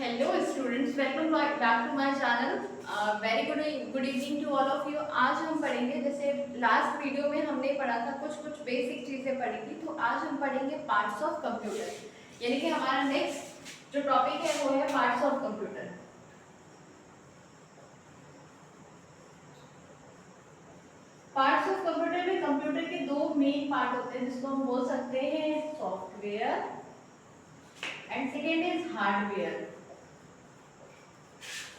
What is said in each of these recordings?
Hello students, welcome back to my channel. Very good evening to all of you. आज हम पढ़ेंगे, जैसे last video में हमने पढ़ा था, कुछ बेसिक चीज़ें पढ़ी थी, तो आज हम पढ़ेंगे पार्ट्स ऑफ कंप्यूटर। यानी कि हमारा नेक्स्ट जो टॉपिक है वो है parts of computer. Parts of computer में कंप्यूटर के दो मेन पार्ट होते हैं, जिसको हम बोल सकते हैं software and second is hardware.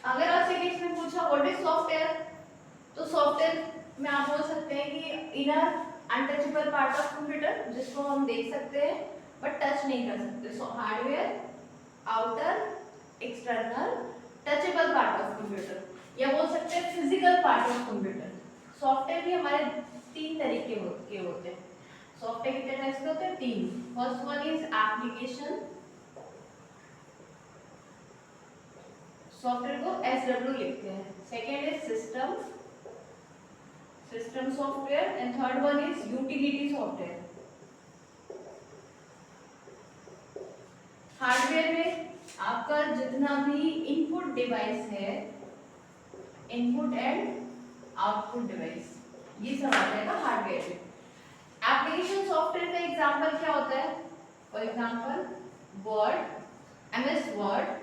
अगर आपसे किसी ने पूछा व्हाट इज सॉफ्टवेयर, तो सॉफ्टवेयर में आप बोल सकते हैं कि inner untouchable part of computer, जिसको हम देख सकते हैं बट टच नहीं कर सकते। So hardware, outer external touchable part of computer, या बोल सकते हैं physical part of computer. Software भी हमारे तीन तरीके के होते हैं। सॉफ्टवेयर कितने टाइप्स के होते हैं? तीन। First one is application, software को SW लिखते हैं। Second is system software and third one is utility software. Hardware में आपका जितना भी इनपुट डिवाइस है, इनपुट एंड आउटपुट डिवाइस, ये सब आ जाएगा हार्डवेयर में। एप्लीकेशन सॉफ्टवेयर का एग्जांपल क्या होता है? For example Word, MS Word,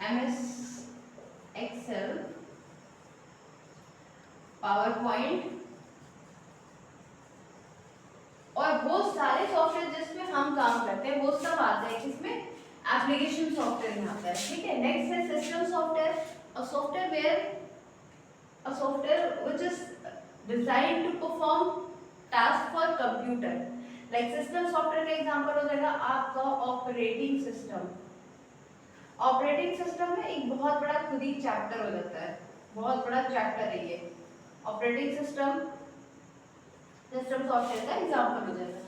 MS Excel, PowerPoint, और वो सारे सॉफ्टवेयर जिसमें हम काम करते हैं वो सब आते हैं किसमें? एप्लीकेशन सॉफ्टवेयर में आता है। ठीक है। नेक्स्ट है system software, a software which is designed to perform task for computer. Like system software का एग्जांपल हो जाएगा आपका ऑपरेटिंग सिस्टम। ऑपरेटिंग सिस्टम में एक बहुत बड़ा खुद ही चैप्टर हो जाता है, बहुत बड़ा चैप्टर है ये। ऑपरेटिंग सिस्टम सॉफ्टवेयर का एग्जांपल हो जाता है।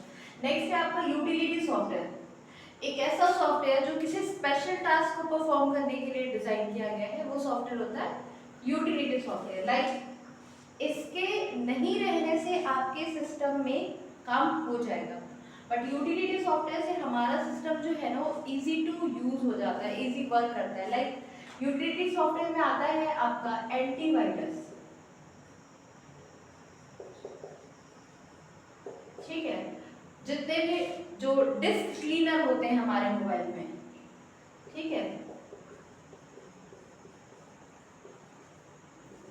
नेक्स्ट है आपका यूटिलिटी सॉफ्टवेयर, एक ऐसा सॉफ्टवेयर जो किसी स्पेशल टास्क को परफॉर्म करने के लिए डिजाइन किया गया है, वो सॉफ्टवेयर होता है यूटिलिटी सॉफ्टवेयर। लाइक इसके नहीं रहने से आपके सिस्टम में काम हो जाएगा, बट यूटिलिटी सॉफ्टवेयर से हमारा सिस्टम जो है ना वो इजी टू यूज हो जाता है, इजी वर्क करता है। लाइक यूटिलिटी सॉफ्टवेयर में आता है आपका एंटीवायरस, ठीक है, जितने भी जो डिस्क क्लीनर होते हैं हमारे मोबाइल में, ठीक है,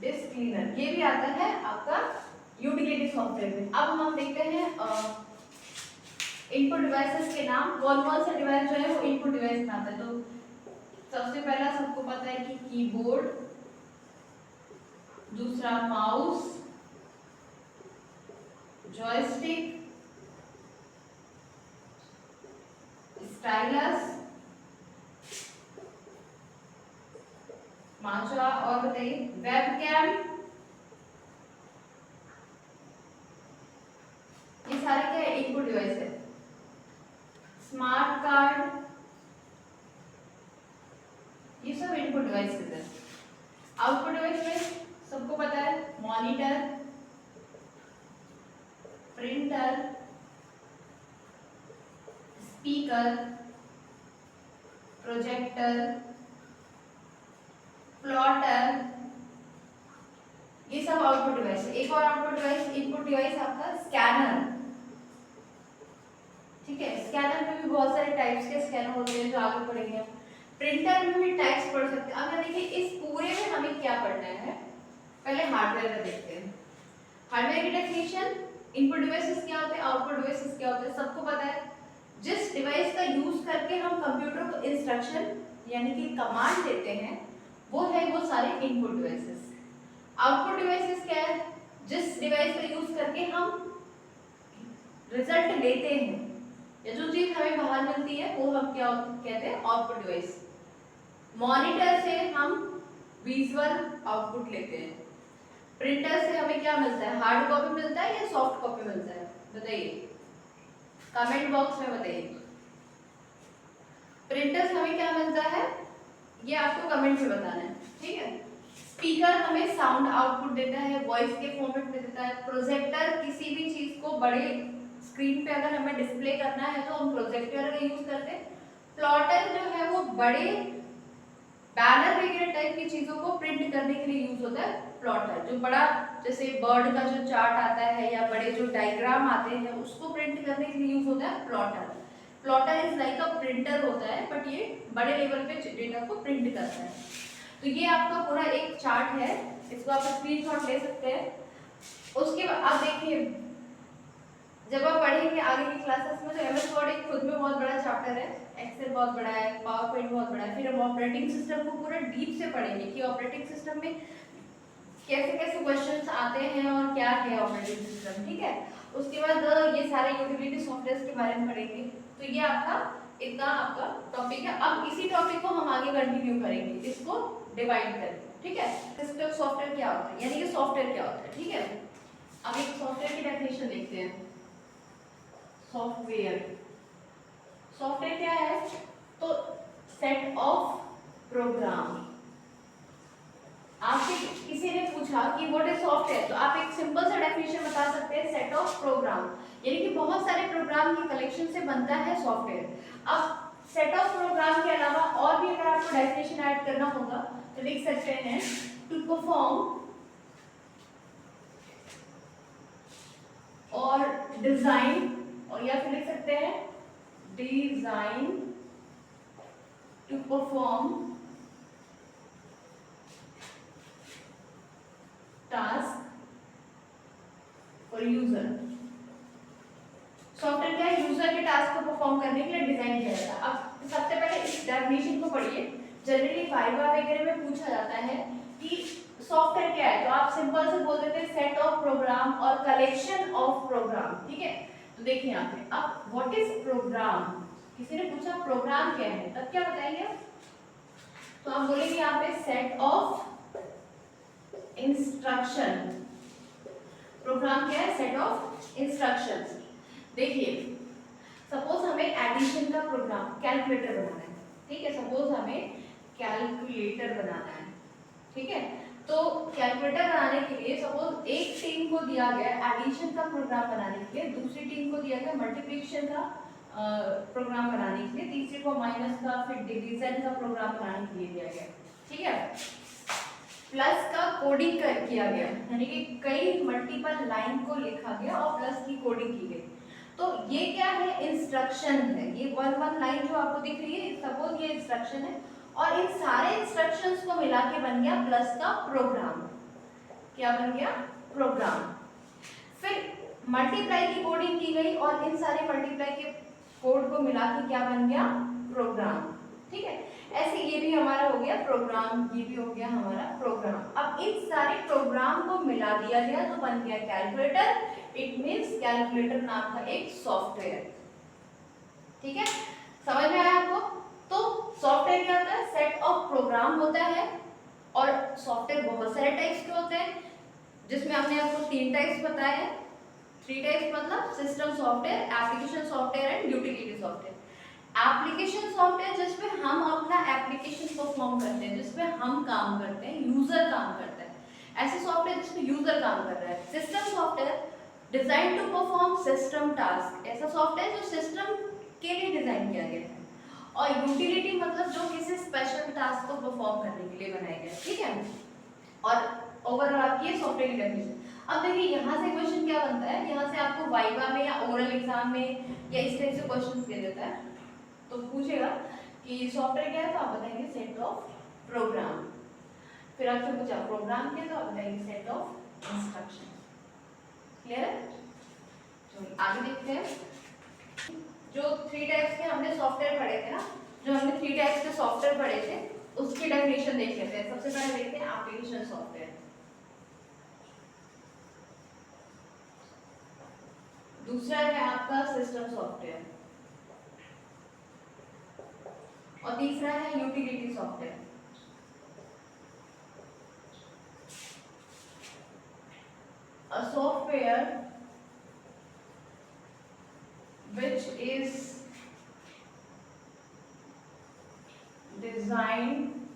डिस्क क्लीनर, ये भी आता है आपका यूटिलिटी सॉफ्टवेयर में। अब हम देखते हैं इनपुट डिवाइसेस के नाम। कौन सा डिवाइस जो है वो इनपुट डिवाइस में आता है? तो सबसे पहला सबको पता है कि कीबोर्ड, दूसरा माउस, जॉयस्टिक, स्टाइलस, माउचा, और बताइए वेबकैम, ये सारे क्या है? इनपुट डिवाइस है। स्मार्ट कार्ड, ये सब इनपुट डिवाइसेस है। आउटपुट डिवाइस में सबको पता है monitor, printer, speaker, projector, plotter, ये सब आउटपुट डिवाइस है। एक और आउटपुट डिवाइस, इनपुट डिवाइस आपका स्कैनर, ठीक है। स्कैनर में भी बहुत सारे टाइप्स के स्कैनर होते हैं जो आगे पढ़ेंगे। प्रिंटर में भी टाइप्स पढ़ सकते हैं। अगर देखिए इस पूरे में हमें क्या पढ़ना है, पहले हार्डवेयर का देखते हैं। हार्डवेयर की डेफिनेशन, इनपुट डिवाइसेस क्या होते हैं, आउटपुट डिवाइसेस क्या होते हैं, सबको पता है। जिस डिवाइस का यूज करके हम कंप्यूटर को इंस्ट्रक्शन यानी कि कमांड देते हैं, वो सारे इनपुट डिवाइसेस। आउटपुट डिवाइसेस क्या है? जिस डिवाइस का यूज करके हम रिजल्ट लेते हैं, या जो चीज हमें बाहर मिलती है वो हम क्या कहते हैं? Output device. मॉनिटर से हम विजुअल आउटपुट लेते हैं। प्रिंटर से हमें क्या मिलता है? हार्ड कॉपी मिलता है या सॉफ्ट कॉपी मिलता है? बताइए, कमेंट बॉक्स में बताइए। प्रिंटर से हमें क्या मिलता है, ये आपको कमेंट में बताना है, ठीक है। स्पीकर हमें साउंड आउटपुट देता है, वॉइस के फॉर्मेट में देता है। प्रोजेक्टर, किसी भी चीज को बड़े स्क्रीन पे अगर हमें डिस्प्ले करना है तो हम प्रोजेक्टर का यूज करते हैं। प्लॉटर जो है वो बड़े बैनर वगैरह टाइप की चीजों को प्रिंट करने के लिए यूज होता है प्लॉटर। जो बड़ा जैसे बर्ड का जो चार्ट आता है या बड़े जो डायग्राम आते हैं उसको प्रिंट करने के लिए यूज होता है plotter. Plotter is like a printer होता है, बट ये बड़े लेवल पे डेटा को प्रिंट करता है। तो ये आपका पूरा एक चार्ट है, इसको आप स्क्रीनशॉट ले सकते हैं। उसके बाद आप देखिए, जब आप पढ़ेंगे आगे की क्लासेस में, तो एमएस वर्ड एक खुद में बहुत बड़ा चैप्टर है, एक्सेल बहुत बड़ा है, पावर पॉइंट बहुत बड़ा है। फिर हम ऑपरेटिंग सिस्टम को पूरा डीप से पढ़ेंगे कि ऑपरेटिंग सिस्टम में कैसे कैसे क्वेश्चंस आते हैं और क्या है ऑपरेटिंग सिस्टम, ठीक है। उसके बाद ये सारे यूटिलिटी सॉफ्टवेयर्स के बारे में पढ़ेंगे। तो ये आपका इतना आपका टॉपिक है। अब इसी टॉपिक को हम आगे कंटिन्यू करेंगे, इसको डिवाइड करके, ठीक है। सिस्टम सॉफ्टवेयर क्या होता है, यानी कि सॉफ्टवेयर क्या होता है, ठीक है। अब एक सॉफ्टवेयर की डेफिनेशन देखते हैं। सॉफ्टवेयर, सॉफ्टवेयर क्या है, तो सेट ऑफ प्रोग्राम। आपसे किसी ने पूछा कि व्हाट इज सॉफ्टवेयर, तो आप एक सिंपल सा डेफिनेशन बता सकते हैं, सेट ऑफ प्रोग्राम, यानी कि बहुत सारे प्रोग्राम के कलेक्शन से बनता है सॉफ्टवेयर। अब सेट ऑफ प्रोग्राम के अलावा और भी अगर आपको डेफिनेशन ऐड करना होगा तो लिख सकते हैं, टू परफॉर्म और डिजाइन, और या फिर लिख सकते हैं design to perform task for user. Software क्या है, यूजर के टास्क को परफॉर्म करने के लिए डिजाइन किया जाता है। अब सबसे पहले इस डेफिनेशन को पढ़िए। जनरली वाइवा वगैरह में पूछा जाता है कि सॉफ्टवेयर क्या है, तो आप सिंपल से बोल देते हैं सेट ऑफ प्रोग्राम और कलेक्शन ऑफ प्रोग्राम, ठीक है। तो देखिए यहाँ पे अब व्हाट इज प्रोग्राम, किसी ने पूछा प्रोग्राम क्या है, तब क्या बताएंगे, तो आप बोलेंगे यहाँ पे सेट ऑफ इंस्ट्रक्शन। प्रोग्राम क्या है, सेट ऑफ इंस्ट्रक्शंस। देखिए सपोज हमें एडिशन का प्रोग्राम कैलकुलेटर बनाना है, ठीक है। सपोज हमें कैलकुलेटर बनाना है, ठीक है। तो कैलकुलेटर बनाने के लिए सपोज एक टीम को दिया गया एडिशन का प्रोग्राम बनाने के लिए, दूसरी टीम को दिया गया मल्टीप्लिकेशन का प्रोग्राम बनाने के लिए, तीसरे को माइनस का, फिर डिवीजन का प्रोग्राम बनाने के लिए दिया गया, ठीक है। प्लस का कोडिंग किया गया, यानी कि कई मल्टीपल लाइन को लिखा गया और प्लस की कोडिंग की गई। तो ये क्या है, इंस्ट्रक्शन है। ये वन लाइन जो आपको दिख रही है, सपोज ये इंस्ट्रक्शन है, और इन सारे इंस्ट्रक्शंस को मिला के बन गया प्लस का प्रोग्राम। क्या बन गया, प्रोग्राम। फिर मल्टीप्लाई की कोडिंग की गई और इन सारे मल्टीप्लाई के कोड को मिला के क्या बन गया, प्रोग्राम, ठीक है। ऐसे ये भी हमारा हो गया प्रोग्राम, ये भी हो गया हमारा प्रोग्राम। अब इन सारे प्रोग्राम को मिला दिया गया तो बन गया कैलकुलेटर। इट मींस कैलकुलेटर नाम का एक सॉफ्टवेयर, ठीक है। समझ में आया आपको। तो सॉफ्टवेयर क्या होता है, सेट ऑफ प्रोग्राम होता है। और सॉफ्टवेयर बहुत सारे टाइप्स के होते हैं, जिसमें हमने आपको 3 टाइप्स बताए हैं। 3 टाइप्स मतलब system software, application software and utility software. Application software जिसमें हम अपना एप्लीकेशन परफॉर्म करते हैं, जिसमें हम काम करते हैं, यूजर काम करता है। ऐसे सॉफ्टवेयर जिसमें यूजर काम कर रहा है। System software design to perform system task, ऐसा सॉफ्टवेयर जो सिस्टम के लिए डिजाइन किया गया है। और यूटिलिटी मतलब जो किसी स्पेशल टास्क को परफॉर्म करने के लिए बनाया गया है, ठीक है। और ओवरऑल आपकी ये सॉफ्टवेयर की डेफिनेशन। अब देखिए यहाँ से क्वेश्चन क्या बनता है, यहाँ से आपको वाइवा में या ओरल एग्जाम में या इस टाइप से क्वेश्चंस दे देता है। तो पूछेगा कि सॉफ्टवेयर क्या है, तो आप बताएंगे सेट ऑफ प्रोग्राम। फिर आपसे पूछा प्रोग्राम क्या है, तो आप बताएंगे सेट ऑफ इंस्ट्रक्शन। क्लियर है। चलिए आगे देखते हैं। जो 3 टाइप्स के हमने सॉफ्टवेयर पढ़े थे ना, जो हमने 3 टाइप्स के सॉफ्टवेयर पढ़े थे उसकी डेफिनेशन देख लेते हैं। सबसे पहले देखते हैं एप्लीकेशन सॉफ्टवेयर, दूसरा है आपका सिस्टम सॉफ्टवेयर, और तीसरा है utility software. A software which is designed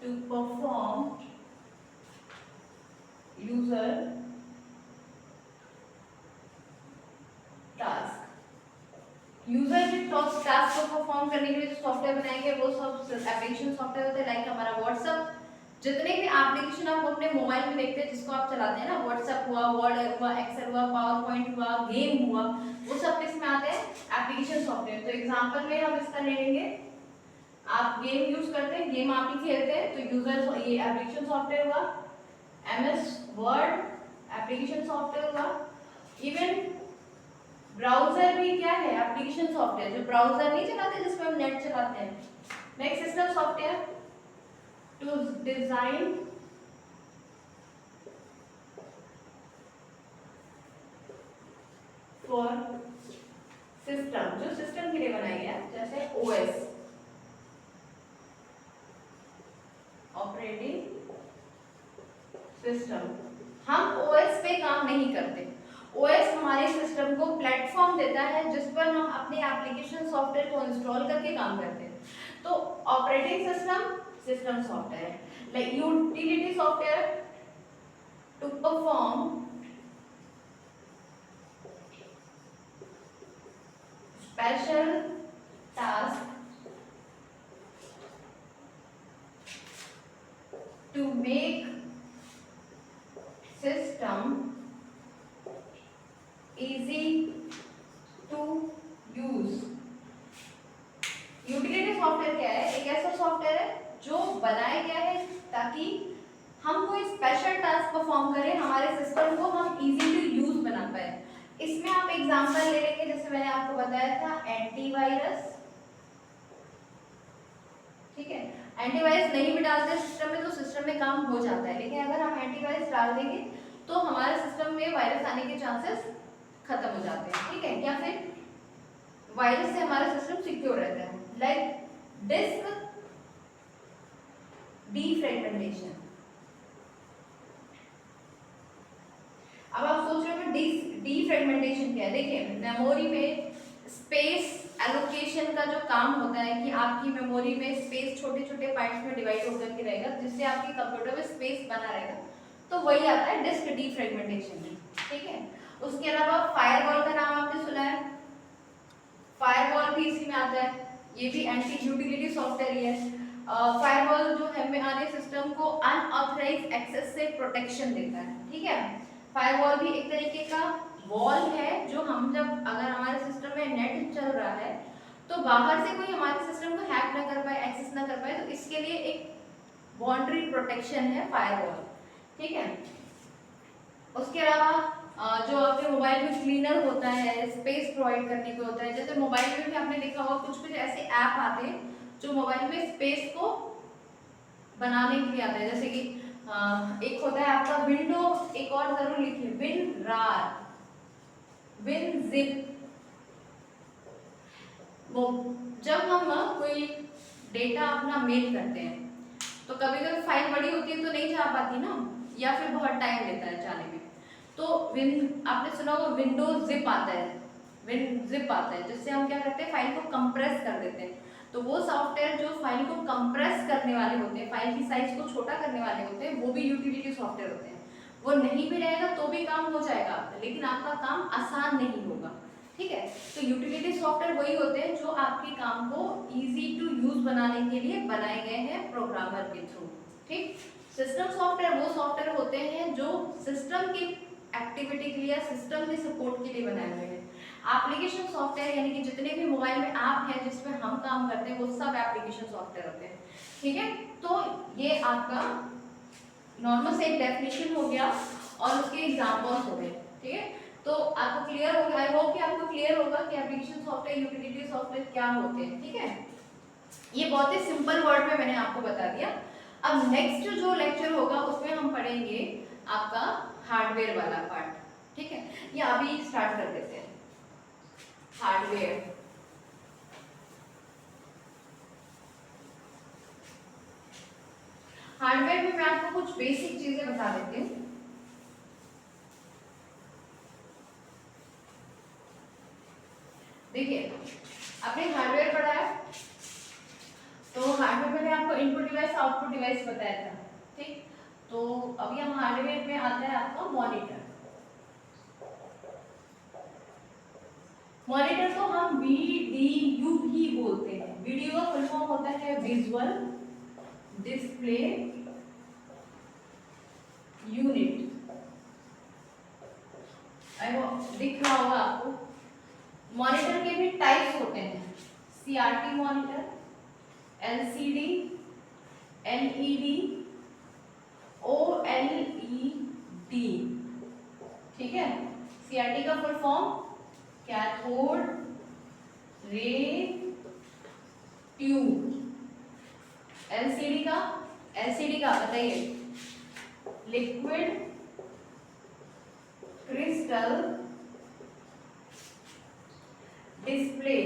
to perform user task, user के टास्क को परफॉर्म करने के लिए जो सॉफ्टवेयर बनाएंगे वो सब एप्लीकेशन सॉफ्टवेयर होते हैं, लाइक हमारा व्हाट्सएप, जितने भी एप्लीकेशन आप अपने मोबाइल में देखते हैं जिसको आप चलाते हैं ना, व्हाट्सएप हुआ, वर्ड हुआ, एक्सेल हुआ, पावर पॉइंट हुआ, गेम हुआ, वो सब किस में आते हैं, एप्लीकेशन सॉफ्टवेयर। तो एग्जांपल में हम इसका ले लेंगे, आप गेम यूज करते हैं, गेम आप ही खेलते हैं, तो यूजर ये एप्लीकेशन सॉफ्टवेयर हुआ, एमएस वर्ड एप्लीकेशन सॉफ्टवेयर हुआ, इवन ब्राउजर भी क्या है, एप्लीकेशन सॉफ्टवेयर, जो ब्राउजर नहीं चलाते जिसमें हम नेट चलाते हैं। Next system software to design for system, जो सिस्टम के लिए बनाई है, जैसे ओएस ऑपरेटिंग सिस्टम। हम ओएस पे काम नहीं करते, ओएस हमारे सिस्टम को प्लेटफॉर्म देता है जिस पर हम अपने एप्लीकेशन सॉफ्टवेयर को इंस्टॉल करके काम करते हैं। तो operating system system software, like utility software to perform special task to make system easy to use। Utility software क्या है, एक ऐसा सॉफ्टवेयर है जो बनाया गया है ताकि हम कोई स्पेशल टास्क परफॉर्म करें, हमारे सिस्टम को हम इजी टू यूज बना पाए। इसमें आप एग्जांपल ले लेंगे, जैसे मैंने आपको बताया था एंटीवायरस, ठीक है, एंटीवायरस नहीं भी डालते सिस्टम में तो सिस्टम में काम हो जाता है, लेकिन अगर हम एंटीवायरस डाल देंगे तो हमारे सिस्टम में वायरस आने के चांसेस खत्म हो जाते हैं, ठीक है, या फिर वायरस से हमारा सिस्टम सिक्योर रहता है। Like disk defragmentation. अब आप सोच रहे हो डीफ्रेगमेंटेशन क्या है, देखिए मेमोरी में स्पेस एलोकेशन का जो काम होता है कि आपकी मेमोरी में स्पेस छोटे छोटे पार्ट्स में डिवाइड होकर के रहेगा जिससे आपके कंप्यूटर में स्पेस बना रहेगा, तो वही आता है डिस्क डीफ्रेगमेंटेशन, ठीक है। उसके अलावा फायरवॉल का नाम आपने सुना है, फायरवॉल भी इसी में आता है, ये भी एंटी यूटिलिटी सॉफ्टवेयर ही है। फायरवॉल जो है हमारे सिस्टम को अनऑथराइज्ड एक्सेस से प्रोटेक्शन देता है, ठीक है। फायरवॉल भी एक तरीके का वॉल है जो हम जब अगर हमारे सिस्टम में नेट चल रहा है तो बाहर से कोई हमारे सिस्टम को हैक ना कर पाए, एक्सेस ना कर पाए, तो इसके लिए एक बाउंड्री प्रोटेक्शन है फायरवॉल, ठीक है। उसके अलावा जो आपके मोबाइल में क्लीनर होता है, स्पेस प्रोवाइड करने को होता है, जैसे मोबाइल में भी आपने देखा होगा कुछ कुछ ऐसे ऐप आते हैं जो मोबाइल में स्पेस को बनाने के लिए आता है, जैसे कि एक होता है आपका विंडो, एक और जरूर लिखिए, विनरार, विनजिप। वो जब हम कोई डेटा अपना मेल करते हैं तो कभी कभी फाइल बड़ी होती है तो नहीं जा पाती ना, या फिर बहुत टाइम लेता है जाने में, तो आपने सुना होगा विंडोज जिप आता है, विनजिप आता है, जिससे हम क्या करते हैं फाइल को कंप्रेस कर देते हैं। तो वो सॉफ्टवेयर जो फाइल को कंप्रेस करने वाले होते हैं, फाइल की साइज को छोटा करने वाले होते हैं, वो भी यूटिलिटी सॉफ्टवेयर होते हैं। वो नहीं भी रहेगा तो भी काम हो जाएगा आपका, लेकिन आपका काम आसान नहीं होगा, ठीक है। तो यूटिलिटी सॉफ्टवेयर वही होते हैं जो आपके काम को इजी टू यूज बनाने के लिए बनाए गए हैं प्रोग्रामर के थ्रू, ठीक। सिस्टम सॉफ्टवेयर वो सॉफ्टवेयर होते हैं जो सिस्टम की एक्टिविटी के लिए, सिस्टम के सपोर्ट के लिए बनाए हुए हैं। एप्लीकेशन सॉफ्टवेयर यानी कि जितने भी मोबाइल में ऐप हैं जिसमें हम काम करते हैं वो सब एप्लीकेशन सॉफ्टवेयर होते हैं, ठीक है। तो ये आपका नॉर्मल से एक डेफिनेशन हो गया और उसके एग्जांपल्स हो गए, ठीक है। तो आपको क्लियर हो गया, आई होप कि आपको क्लियर होगा कि एप्लीकेशन सॉफ्टवेयर, यूटिलिटी सॉफ्टवेयर क्या होते हैं, ठीक है। ये बहुत ही सिंपल वर्ड में मैंने आपको बता दिया। अब नेक्स्ट जो लेक्चर होगा उसमें हम पढ़ेंगे आपका हार्डवेयर वाला पार्ट, ठीक है। ये अभी स्टार्ट कर देते हैं हार्डवेयर। हार्डवेयर में मैं आपको कुछ बेसिक चीजें बता देती हूँ। देखिए आपने हार्डवेयर पढ़ा है, तो हार्डवेयर मैंने आपको इनपुट डिवाइस आउटपुट डिवाइस बताया था, ठीक। तो अभी हम हार्डवेयर में आता है आपका मॉनिटर। मॉनिटर को हम VDU ही बोलते हैं। वीडियो का फुल फॉर्म होता है विजुअल डिस्प्ले यूनिट। दिख रहा होगा आपको। मॉनिटर के भी टाइप्स होते हैं, CRT monitor, LCD, LED, OLED। ठीक है, CRT का full form cathode ray tube. LCD का बताइए, लिक्विड क्रिस्टल डिस्प्ले।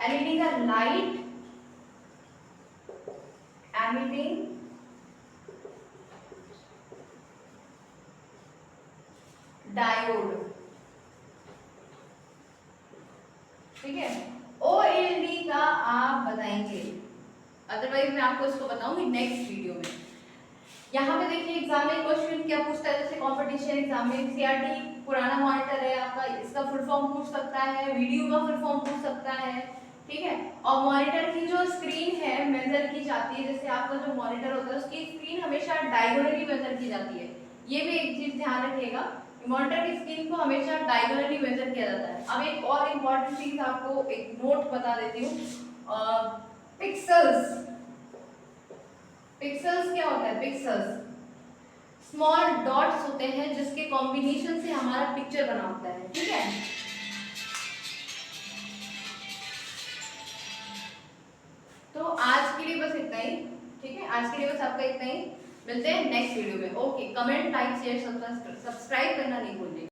LED का लाइट एमिटिंग डायोड। ठीक है, OLED का आप बताएंगे, अदरवाइज मैं आपको इसको बताऊंगी नेक्स्ट वीडियो में। यहाँ पे देखिए एग्जाम में क्वेश्चन क्या पूछता है, जैसे कंपटीशन एग्जाम में CRT पुराना मॉनिटर है आपका, इसका फुल फॉर्म पूछ सकता है, वीडियो का फुल फॉर्म पूछ सकता है। ठीक है, और मॉनिटर की जो स्क्रीन है मेजर की जाती है, जैसे आपका जो मॉनिटर होता है उसकी स्क्रीन हमेशा डायगोनली मेजर की जाती है। ये भी एक चीज ध्यान रखिएगा, मॉनिटर की स्क्रीन को हमेशा डायगोनली मेजर किया जाता है। अब एक और इम्पोर्टेंट चीज आपको एक नोट बता देती हूँ, पिक्सल्स। पिक्सल्स क्या होता है? पिक्सल्स स्मॉल डॉट्स होते हैं जिसके कॉम्बिनेशन से हमारा पिक्चर बना होता है। ठीक है, तो आज के लिए बस इतना ही। ठीक है, आज के लिए बस आपका इतना ही। मिलते हैं नेक्स्ट वीडियो में। Okay, comment, like, share, subscribe